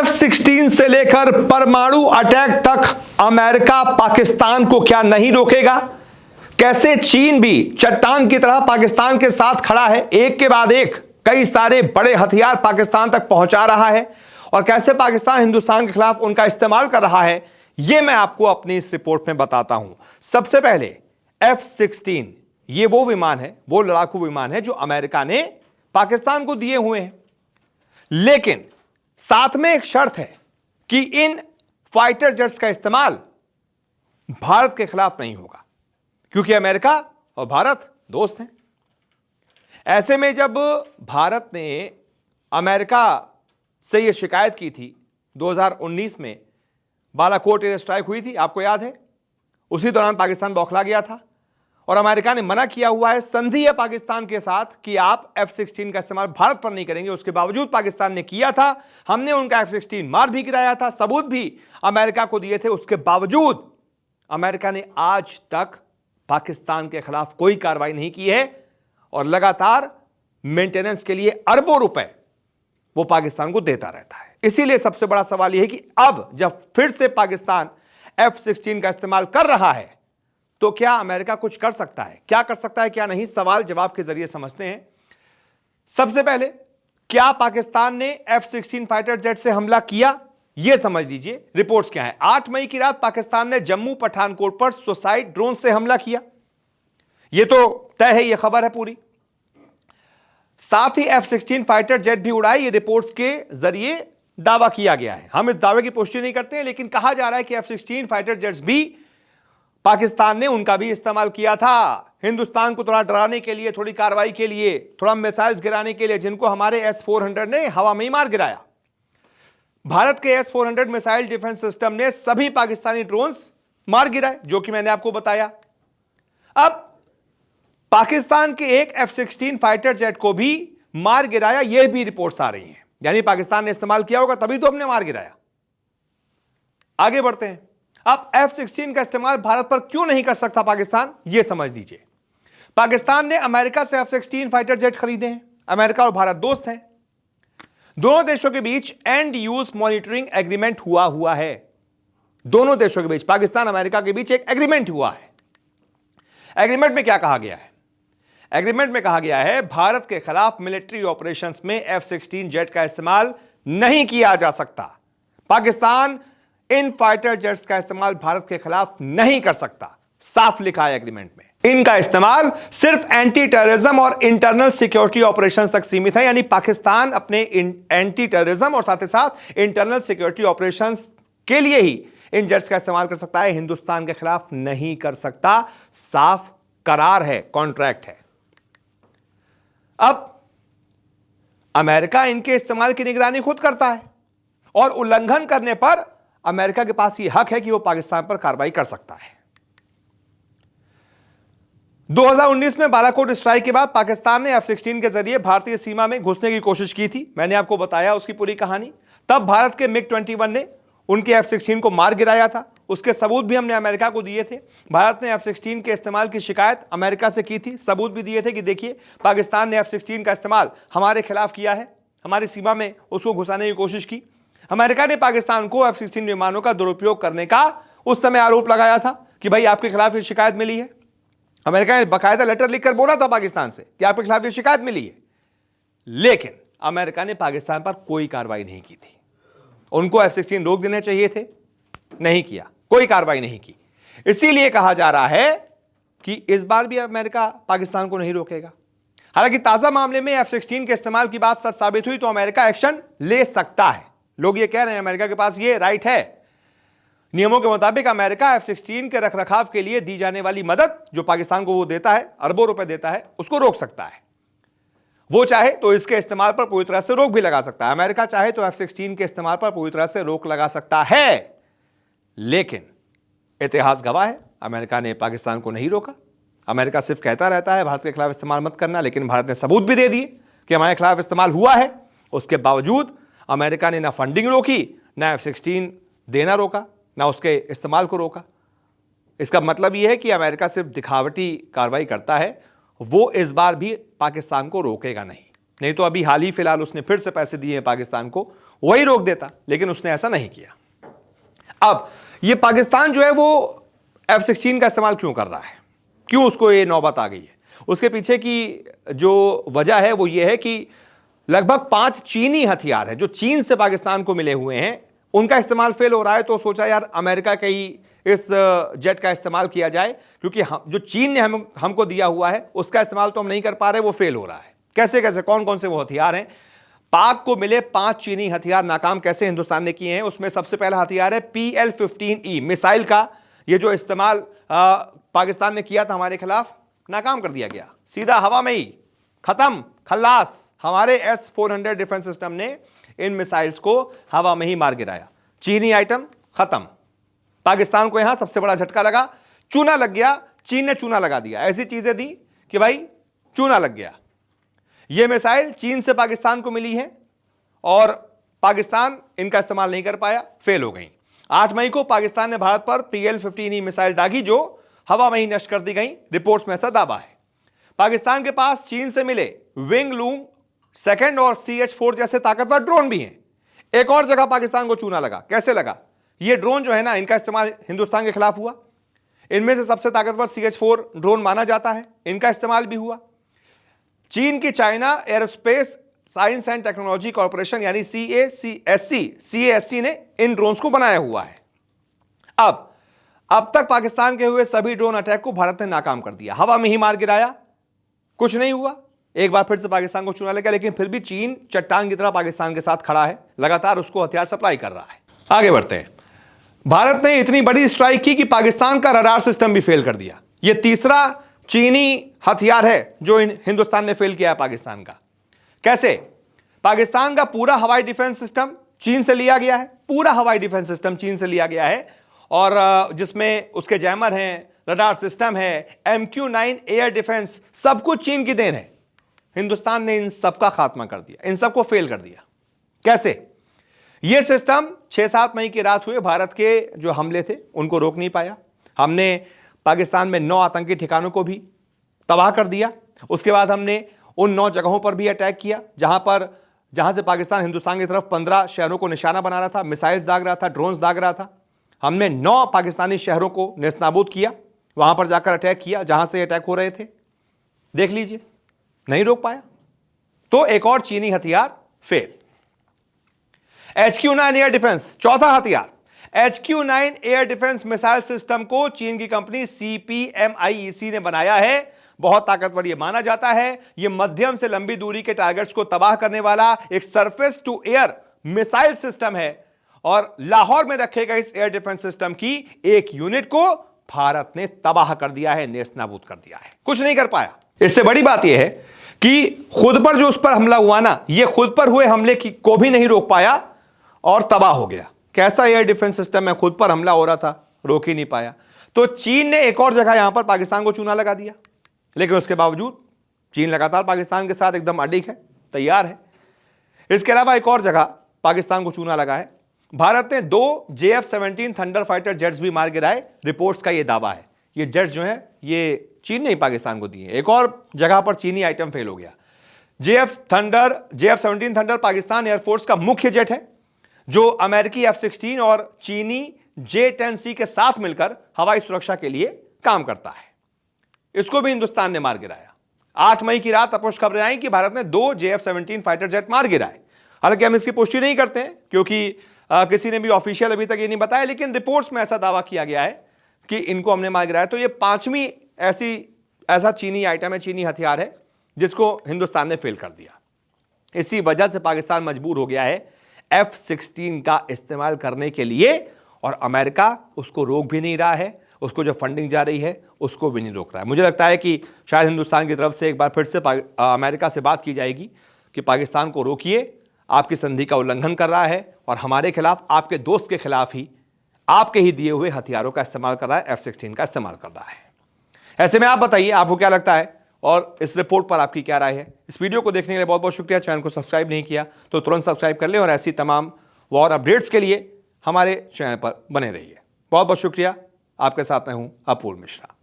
F-16 से लेकर परमाणु अटैक तक अमेरिका पाकिस्तान को क्या नहीं रोकेगा? कैसे चीन भी चट्टान की तरह पाकिस्तान के साथ खड़ा है, एक के बाद एक कई सारे बड़े हथियार पाकिस्तान तक पहुंचा रहा है, और कैसे पाकिस्तान हिंदुस्तान के खिलाफ उनका इस्तेमाल कर रहा है, यह मैं आपको अपनी इस रिपोर्ट में बताता हूं। सबसे पहले F-16 ये वो विमान है, वो लड़ाकू विमान है जो अमेरिका ने पाकिस्तान को दिए हुए हैं, लेकिन साथ में एक शर्त है कि इन फाइटर जेट्स का इस्तेमाल भारत के खिलाफ नहीं होगा, क्योंकि अमेरिका और भारत दोस्त हैं। ऐसे में जब भारत ने अमेरिका से यह शिकायत की थी 2019 में, बालाकोट एयर स्ट्राइक हुई थी, आपको याद है, उसी दौरान पाकिस्तान बौखला गया था और अमेरिका ने मना किया हुआ है, संधि है पाकिस्तान के साथ कि आप F-16 का इस्तेमाल भारत पर नहीं करेंगे। उसके बावजूद पाकिस्तान ने किया था, हमने उनका F-16 मार भी गिराया था, सबूत भी अमेरिका को दिए थे। उसके बावजूद अमेरिका ने आज तक पाकिस्तान के खिलाफ कोई कार्रवाई नहीं की है और लगातार मेंटेनेंस के लिए अरबों रुपए वो पाकिस्तान को देता रहता है। इसीलिए सबसे बड़ा सवाल यह है कि अब जब फिर से पाकिस्तान F-16 का इस्तेमाल कर रहा है तो क्या अमेरिका कुछ कर सकता है, क्या कर सकता है, क्या नहीं? सवाल जवाब के जरिए समझते हैं। सबसे पहले, क्या पाकिस्तान ने F-16 फाइटर जेट से हमला किया? यह समझ लीजिए रिपोर्ट्स क्या है। 8 मई की रात पाकिस्तान ने जम्मू पठानकोट पर सुसाइड ड्रोन से हमला किया, यह तो तय है, यह खबर है पूरी। साथ ही F-16 फाइटर जेट भी उड़ाए, ये रिपोर्ट्स के जरिए दावा किया गया है। हम इस दावे की पुष्टि नहीं करते हैं, लेकिन कहा जा रहा है कि F-16 फाइटर जेट्स भी पाकिस्तान ने उनका भी इस्तेमाल किया था हिंदुस्तान को थोड़ा डराने के लिए, थोड़ी कार्रवाई के लिए, थोड़ा मिसाइल्स गिराने के लिए, जिनको हमारे S-400 ने हवा में ही मार गिराया। भारत के S-400 मिसाइल डिफेंस सिस्टम ने सभी पाकिस्तानी ड्रोन्स मार गिराए, जो कि मैंने आपको बताया। अब पाकिस्तान के एक F-16 फाइटर जेट को भी मार गिराया, यह भी रिपोर्ट्स आ रही हैं, यानी पाकिस्तान ने इस्तेमाल किया होगा तभी तो हमने मार गिराया। आगे बढ़ते हैं। अब F-16 का इस्तेमाल भारत पर क्यों नहीं कर सकता पाकिस्तान, यह समझ लीजिए। पाकिस्तान ने अमेरिका से F-16 फाइटर जेट खरीदे हैं। अमेरिका और भारत दोस्त हैं, दोनों देशों के बीच एंड यूज मॉनिटरिंग एग्रीमेंट हुआ है। दोनों देशों के बीच, पाकिस्तान अमेरिका के बीच एक एग्रीमेंट हुआ है। एग्रीमेंट में क्या कहा गया है? एग्रीमेंट में कहा गया है भारत के खिलाफ मिलिट्री ऑपरेशंस में F-16 जेट का इस्तेमाल नहीं किया जा सकता। पाकिस्तान इन फाइटर जेट्स का इस्तेमाल भारत के खिलाफ नहीं कर सकता, साफ लिखा है एग्रीमेंट में। इनका इस्तेमाल सिर्फ एंटी टेररिज्म और इंटरनल सिक्योरिटी ऑपरेशंस तक सीमित है, यानी पाकिस्तान अपने एंटी टेररिज्म और साथ ही साथ इंटरनल सिक्योरिटी ऑपरेशंस के लिए ही इन जेट्स का इस्तेमाल कर सकता है, हिंदुस्तान के खिलाफ नहीं कर सकता। साफ करार है, कॉन्ट्रैक्ट है। अब अमेरिका इनके इस्तेमाल की निगरानी खुद करता है और उल्लंघन करने पर अमेरिका के पास यह हक है कि वो पाकिस्तान पर कार्रवाई कर सकता है। 2019 में बालाकोट स्ट्राइक के बाद पाकिस्तान ने F-16 के जरिए भारतीय सीमा में घुसने की कोशिश की थी, मैंने आपको बताया उसकी पूरी कहानी। तब भारत के MiG-21 ने उनके F-16 को मार गिराया था, उसके सबूत भी हमने अमेरिका को दिए थे। भारत ने F-16 के इस्तेमाल की शिकायत अमेरिका से की थी, सबूत भी दिए थे कि देखिए पाकिस्तान ने F-16 का इस्तेमाल हमारे खिलाफ किया है, हमारी सीमा में उसको घुसाने की कोशिश की। अमेरिका ने पाकिस्तान को F-16 विमानों का दुरुपयोग करने का उस समय आरोप लगाया था कि भाई आपके खिलाफ ये शिकायत मिली है। अमेरिका ने बाकायदा लेटर लिखकर बोला था पाकिस्तान से कि आपके खिलाफ ये शिकायत मिली है, लेकिन अमेरिका ने पाकिस्तान पर कोई कार्रवाई नहीं की थी। उनको F-16 रोक देने चाहिए थे, नहीं किया, कोई कार्रवाई नहीं की। इसीलिए कहा जा रहा है कि इस बार भी अमेरिका पाकिस्तान को नहीं रोकेगा। हालांकि ताजा मामले में F-16 के इस्तेमाल की बात सच साबित हुई तो अमेरिका एक्शन ले सकता है। लोग ये कह रहे हैं अमेरिका के पास ये राइट है। नियमों के मुताबिक अमेरिका F-16 के रखरखाव के लिए दी जाने वाली मदद जो पाकिस्तान को वो देता है, अरबों रुपए देता है, उसको रोक सकता है। वो चाहे तो इसके इस्तेमाल पर पूरी तरह से रोक भी लगा सकता है। अमेरिका चाहे तो F-16 के इस्तेमाल पर पूरी तरह से रोक लगा सकता है, लेकिन इतिहास गवाह है अमेरिका ने पाकिस्तान को नहीं रोका। अमेरिका सिर्फ कहता रहता है भारत के खिलाफ इस्तेमाल मत करना, लेकिन भारत ने सबूत भी दे दिए कि हमारे खिलाफ इस्तेमाल हुआ है। उसके बावजूद अमेरिका ने ना फंडिंग रोकी, ना F-16 देना रोका, ना उसके इस्तेमाल को रोका। इसका मतलब यह है कि अमेरिका सिर्फ दिखावटी कार्रवाई करता है, वो इस बार भी पाकिस्तान को रोकेगा नहीं। नहीं तो अभी हाल ही फिलहाल उसने फिर से पैसे दिए हैं पाकिस्तान को, वही रोक देता, लेकिन उसने ऐसा नहीं किया। अब ये पाकिस्तान जो है वो F-16 का इस्तेमाल क्यों कर रहा है, क्यों उसको ये नौबत आ गई है, उसके पीछे की जो वजह है वो ये है कि लगभग 5 चीनी हथियार है जो चीन से पाकिस्तान को मिले हुए हैं, उनका इस्तेमाल फेल हो रहा है। तो सोचा यार अमेरिका के ही इस जेट का इस्तेमाल किया जाए, क्योंकि जो चीन ने हमको दिया हुआ है उसका इस्तेमाल तो हम नहीं कर पा रहे, वो फेल हो रहा है। कैसे कैसे, कौन कौन से वो हथियार हैं? पाक को मिले 5 चीनी हथियार नाकाम कैसे हिंदुस्तान ने किए हैं, उसमें सबसे पहला हथियार है PL-15E मिसाइल का। ये जो इस्तेमाल पाकिस्तान ने किया था हमारे खिलाफ, नाकाम कर दिया गया, सीधा हवा में ही खत्म, खल्लास। हमारे S-400 डिफेंस सिस्टम ने इन मिसाइल्स को हवा में ही मार गिराया। चीनी आइटम खत्म। पाकिस्तान को यहां सबसे बड़ा झटका लगा, चूना लग गया, चीन ने चूना लगा दिया, ऐसी चीजें दी कि भाई चूना लग गया। यह मिसाइल चीन से पाकिस्तान को मिली है और पाकिस्तान इनका इस्तेमाल नहीं कर पाया, फेल हो गई। 8 मई को पाकिस्तान ने भारत पर PL-15E मिसाइल दागी जो हवा में ही नष्ट कर दी गई, रिपोर्ट्स में ऐसा दावा है। पाकिस्तान के पास चीन से मिले विंग लूम सेकंड और CH-4 जैसे ताकतवर ड्रोन भी हैं। एक और जगह पाकिस्तान को चूना लगा, कैसे लगा? ये ड्रोन जो है ना, इनका इस्तेमाल हिंदुस्तान के खिलाफ हुआ। इनमें से सबसे ताकतवर CH-4 ड्रोन माना जाता है, इनका इस्तेमाल भी हुआ। चीन की China aerospace science and technology corporation यानी CASC ने इन ड्रोन्स को बनाया हुआ है। अब तक पाकिस्तान के हुए सभी ड्रोन अटैक को भारत ने नाकाम कर दिया, हवा में ही मार गिराया, कुछ नहीं हुआ। एक बार फिर से पाकिस्तान को चुना लगा, लेकिन फिर भी चीन चट्टान की तरह पाकिस्तान के साथ खड़ा है, लगातार उसको हथियार सप्लाई कर रहा है। आगे बढ़ते हैं। भारत ने इतनी बड़ी स्ट्राइक की कि पाकिस्तान का रडार सिस्टम भी फेल कर दिया। यह तीसरा चीनी हथियार है जो हिंदुस्तान ने फेल किया है पाकिस्तान का। कैसे? पाकिस्तान का पूरा हवाई डिफेंस सिस्टम चीन से लिया गया है, पूरा हवाई डिफेंस सिस्टम चीन से लिया गया है, और जिसमें उसके जैमर हैं, रडार सिस्टम है, MQ-9 एयर डिफेंस, सब कुछ चीन की देन है। हिंदुस्तान ने इन सबका खात्मा कर दिया, इन सबको फेल कर दिया। कैसे? यह सिस्टम 6-7 मई की रात हुए भारत के जो हमले थे उनको रोक नहीं पाया। हमने पाकिस्तान में 9 आतंकी ठिकानों को भी तबाह कर दिया। उसके बाद हमने उन 9 जगहों पर भी अटैक किया जहां से पाकिस्तान हिंदुस्तान की तरफ 15 शहरों को निशाना बना रहा था, मिसाइल्स दाग रहा था, ड्रोन्स दाग रहा था। हमने 9 पाकिस्तानी शहरों को नेस्तनाबूद किया, वहां पर जाकर अटैक किया जहां से अटैक हो रहे थे। देख लीजिए, नहीं रोक पाया। तो एक और चीनी हथियार फेल। HQ-9 एयर डिफेंस, चौथा हथियार। HQ-9 air defence missile system को चीन की कंपनी CPMIEC ने बनाया है। बहुत ताकतवर यह माना जाता है। यह मध्यम से लंबी दूरी के टारगेट्स को तबाह करने वाला एक surface to air missile system है, और लाहौर में रखे गए इस एयर डिफेंस सिस्टम की एक यूनिट को भारत ने तबाह कर दिया है, नेस्तनाबूद कर दिया है, कुछ नहीं कर पाया। इससे बड़ी बात यह है कि खुद पर जो उस पर हमला हुआ ना, यह खुद पर हुए हमले को भी नहीं रोक पाया और तबाह हो गया। कैसा एयर डिफेंस सिस्टम है, खुद पर हमला हो रहा था, रोक ही नहीं पाया। तो चीन ने एक और जगह यहां पर पाकिस्तान को चूना लगा दिया, लेकिन उसके बावजूद चीन लगातार पाकिस्तान के साथ एकदम अडिग है, तैयार है। इसके अलावा एक और जगह पाकिस्तान को चूना लगा है। भारत ने 2 JF-17 थंडर फाइटर जेट्स भी मार गिराए, रिपोर्ट्स का यह दावा है। ये जेट्स जो है ये चीन ने ही पाकिस्तान को दिए। एक और जगह पर चीनी आइटम फेल हो गया। JF-17 थंडर पाकिस्तान एयरफोर्स का मुख्य जेट है जो अमेरिकी F-16 और चीनी J-10C के साथ मिलकर हवाई सुरक्षा के लिए काम करता है। इसको भी हिंदुस्तान ने मार गिराया। 8 मई की रात अपुष्ट खबरें आई कि भारत ने 2 JF-17 फाइटर जेट मार गिराए। हालांकि हम इसकी पुष्टि नहीं करते हैं क्योंकि किसी ने भी ऑफिशियल अभी तक ये नहीं बताया, लेकिन रिपोर्ट्स में ऐसा दावा किया गया है कि इनको हमने मार गिराया। तो ये 5वीं ऐसा चीनी आइटम है, चीनी हथियार है जिसको हिंदुस्तान ने फेल कर दिया। इसी वजह से पाकिस्तान मजबूर हो गया है F-16 का इस्तेमाल करने के लिए, और अमेरिका उसको रोक भी नहीं रहा है। उसको जो फंडिंग जा रही है उसको भी नहीं रोक रहा है। मुझे लगता है कि शायद हिंदुस्तान की तरफ से एक बार फिर से अमेरिका से बात की जाएगी कि पाकिस्तान को रोकिए, आपकी संधि का उल्लंघन कर रहा है और हमारे खिलाफ, आपके दोस्त के खिलाफ ही आपके ही दिए हुए हथियारों का इस्तेमाल कर रहा है, F-16 का इस्तेमाल कर रहा है। ऐसे में आप बताइए आपको क्या लगता है और इस रिपोर्ट पर आपकी क्या राय है। इस वीडियो को देखने के लिए बहुत बहुत शुक्रिया। चैनल को सब्सक्राइब नहीं किया तो तुरंत सब्सक्राइब कर लें और ऐसी तमाम वॉर अपडेट्स के लिए हमारे चैनल पर बने रहिए। बहुत बहुत शुक्रिया। आपके साथ मैं हूं अपूर्व मिश्रा।